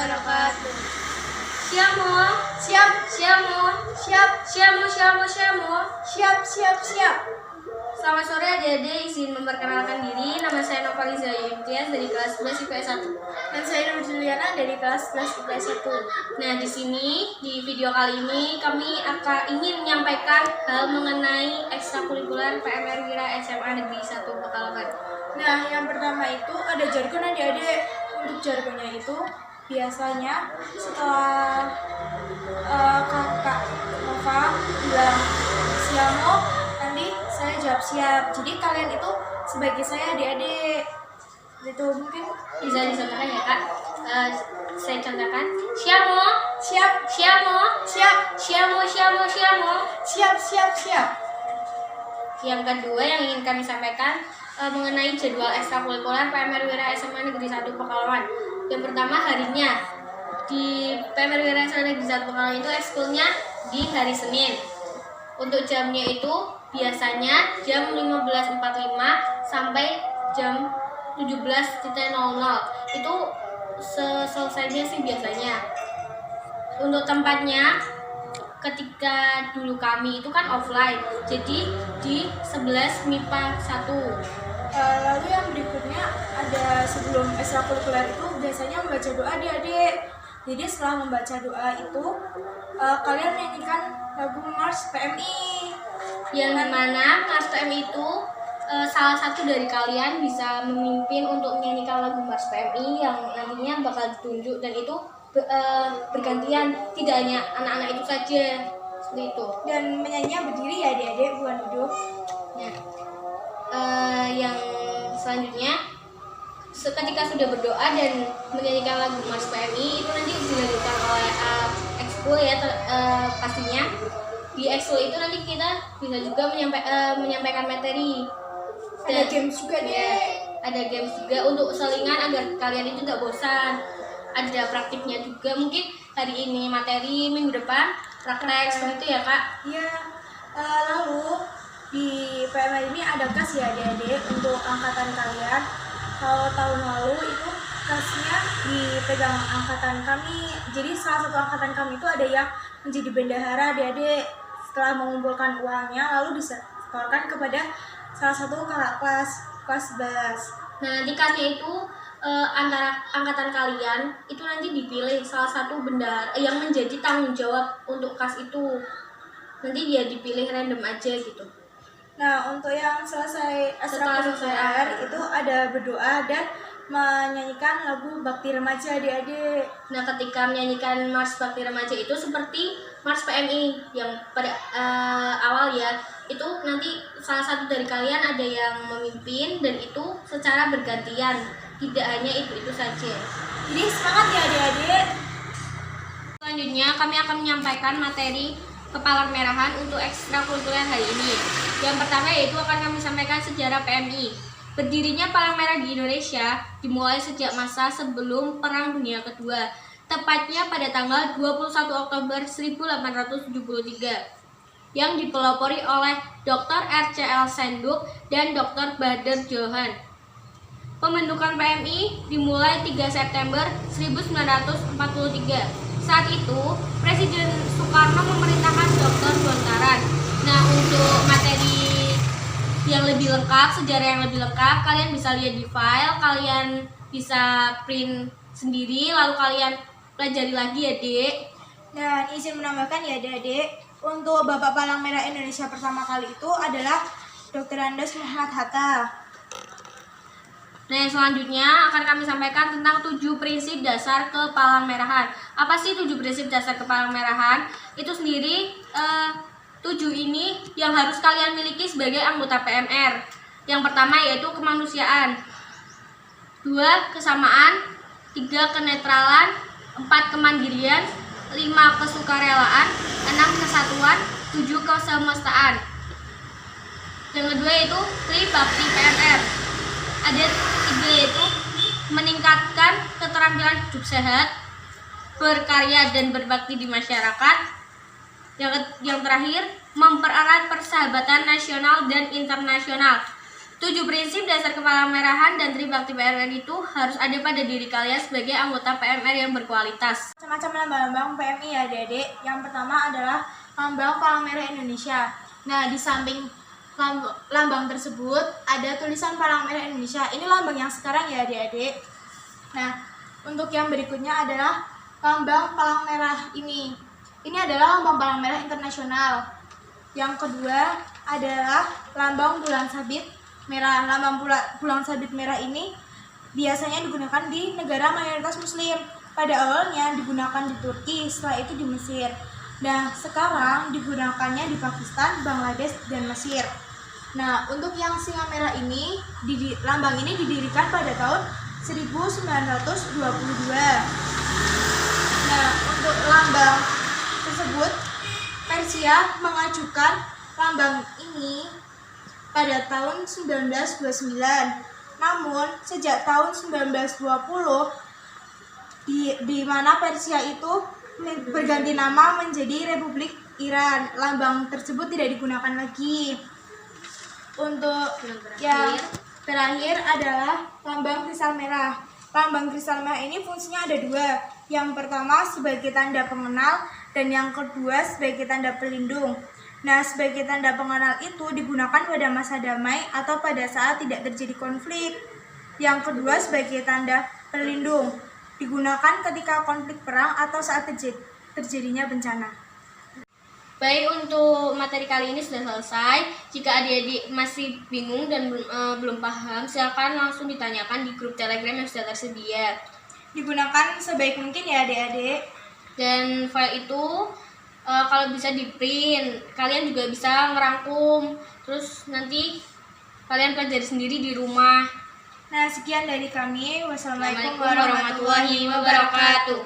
wabarakatuh. Siamo, Siap, siamo, siap, siamo. siap. Selamat sore adik-adik, izin memperkenalkan diri. Nama saya Novaliza Yimtiaz dari kelas 11 IPS 1. Dan saya Nur Juliana dari kelas 11 IPS 1. Nah, di sini di video kali ini kami akan ingin menyampaikan hal mengenai ekstrakurikuler PMR Wira SMA Negeri 1 Pekalongan. Nah, yang pertama itu ada jargon adik-adik. Untuk jargonnya itu biasanya setelah kakak Nova bilang siamo, nanti saya jawab siap. Jadi kalian itu sebagai saya adik-adik. Itu mungkin Bisa disampaikan ya kak? Saya contohkan. Siamo, siap, siamo, siap, siamo. siap. Yang kedua yang ingin kami sampaikan mengenai jadwal ekstrakurikuler PMR Wira SMA Negeri 1 Pekalongan. Yang pertama harinya di PMR Wira SMA Negeri 1 Pekalongan itu ekskulnya di hari Senin. Untuk jamnya itu biasanya jam 15.45 sampai jam 17.00. Itu selesainya sih biasanya. Untuk tempatnya ketika dulu kami itu kan offline, jadi di 11 MIPA 1. Lalu yang berikutnya ada sebelum ekstrakurikuler itu biasanya membaca doa adik-adik. Jadi setelah membaca doa itu kalian nyanyikan lagu Mars PMI. Yang dimana Mars PMI itu salah satu dari kalian bisa memimpin untuk menyanyikan lagu Mars PMI yang nantinya bakal ditunjuk, dan itu bergantian, tidak hanya anak-anak itu saja, seperti itu. Dan menyanyinya berdiri ya adik-adik, bukan duduk. Yang selanjutnya ketika sudah berdoa dan menyanyikan lagu Mars PMI itu nanti dilanjutkan oleh ekskul ya, pastinya di ekskul itu nanti kita bisa juga menyampaikan materi. Ada games juga deh. Ada games juga untuk selingan agar kalian itu tidak bosan. Ada praktiknya juga, mungkin hari ini materi, minggu depan praktek, seperti itu ya kak. Iya. Lalu di PMI ini ada kas ya adik-adik untuk angkatan kalian. Kalau tahun lalu itu kasnya dipegang angkatan kami. Jadi salah satu angkatan kami itu ada yang menjadi bendahara adik-adik. Setelah mengumpulkan uangnya lalu disetorkan kepada salah satu kakak kelas 11. Nah nanti kasnya itu antara angkatan kalian itu nanti dipilih salah satu bendahara yang menjadi tanggung jawab untuk kas itu. Nanti dia dipilih random aja gitu. Nah, untuk yang selesai ekstrakurikuler itu ada berdoa dan menyanyikan lagu Bakti Remaja adik-adik. Nah, ketika menyanyikan Mars Bakti Remaja itu seperti Mars PMI yang pada awal ya, itu nanti salah satu dari kalian ada yang memimpin dan itu secara bergantian, tidak hanya itu saja. Jadi semangat ya adik-adik. Selanjutnya kami akan menyampaikan materi Kepalang Merahan untuk ekstrakurikuler hari ini. Yang pertama yaitu akan kami sampaikan sejarah PMI. Berdirinya Palang Merah di Indonesia dimulai sejak masa sebelum Perang Dunia Kedua, tepatnya pada tanggal 21 Oktober 1873, yang dipelopori oleh Dr. R.C.L. Senduk dan Dr. Bader Johan. Pembentukan PMI dimulai 3 September 1943. Saat itu, Presiden Soekarno memerintahkan Dr. Bontaran. Nah, untuk materi yang lebih lengkap, sejarah yang lebih lengkap, kalian bisa lihat di file, kalian bisa print sendiri, lalu kalian pelajari lagi ya, Dek. Nah, izin menambahkan ya adik-adik, untuk Bapak Palang Merah Indonesia pertama kali itu adalah Dr. Andes Muhammad Hatta. Nah, yang selanjutnya akan kami sampaikan tentang 7 prinsip dasar Kepalang Merahan. Apa sih 7 prinsip dasar Kepalang Merahan? Itu sendiri 7 ini yang harus kalian miliki sebagai anggota PMR. Yang pertama yaitu kemanusiaan, 2 kesamaan, 3 kenetralan, 4 kemandirian, 5 kesukarelaan, 6 kesatuan, 7 kesemestaan. Yang kedua yaitu Tribakti PMR. Ada 3 yaitu meningkatkan keterampilan hidup sehat, berkarya dan berbakti di masyarakat. Yang terakhir mempererat persahabatan nasional dan internasional. 7 prinsip dasar kepalamerahan dan Tribakti PMR itu harus ada pada diri kalian sebagai anggota PMR yang berkualitas. Macam-macam lambang-lambang PMI ya adik-adik. Yang pertama adalah lambang Palang Merah Indonesia. Nah, di samping lambang tersebut ada tulisan Palang Merah Indonesia. Ini lambang yang sekarang ya adik-adik. Nah, untuk yang berikutnya adalah lambang Palang Merah ini. Ini adalah lambang Palang Merah internasional. Yang kedua adalah lambang bulan sabit merah. Lambang bulan sabit merah ini biasanya digunakan di negara mayoritas muslim. Pada awalnya digunakan di Turki, setelah itu di Mesir. Nah, sekarang digunakannya di Pakistan, Bangladesh, dan Mesir. Nah, untuk yang singa merah ini, lambang ini didirikan pada tahun 1922. Nah, untuk lambang tersebut, Persia mengajukan lambang ini pada tahun 1929. Namun, sejak tahun 1920, di mana Persia itu berganti nama menjadi Republik Iran, lambang tersebut tidak digunakan lagi. Untuk yang terakhir adalah lambang kristal merah. Lambang kristal merah ini fungsinya ada dua. Yang pertama sebagai tanda pengenal dan yang kedua sebagai tanda pelindung. Nah, sebagai tanda pengenal itu digunakan pada masa damai atau pada saat tidak terjadi konflik. Yang kedua sebagai tanda pelindung, digunakan ketika konflik perang atau saat terjadinya bencana. Baik, untuk materi kali ini sudah selesai. Jika adik-adik masih bingung dan belum paham, silakan langsung ditanyakan di grup Telegram yang sudah tersedia. Digunakan sebaik mungkin ya adik-adik. Dan file itu kalau bisa di print, kalian juga bisa ngerangkum. Terus nanti kalian pelajari sendiri di rumah. Nah, sekian dari kami. Wassalamualaikum Assalamualaikum warahmatullahi wabarakatuh.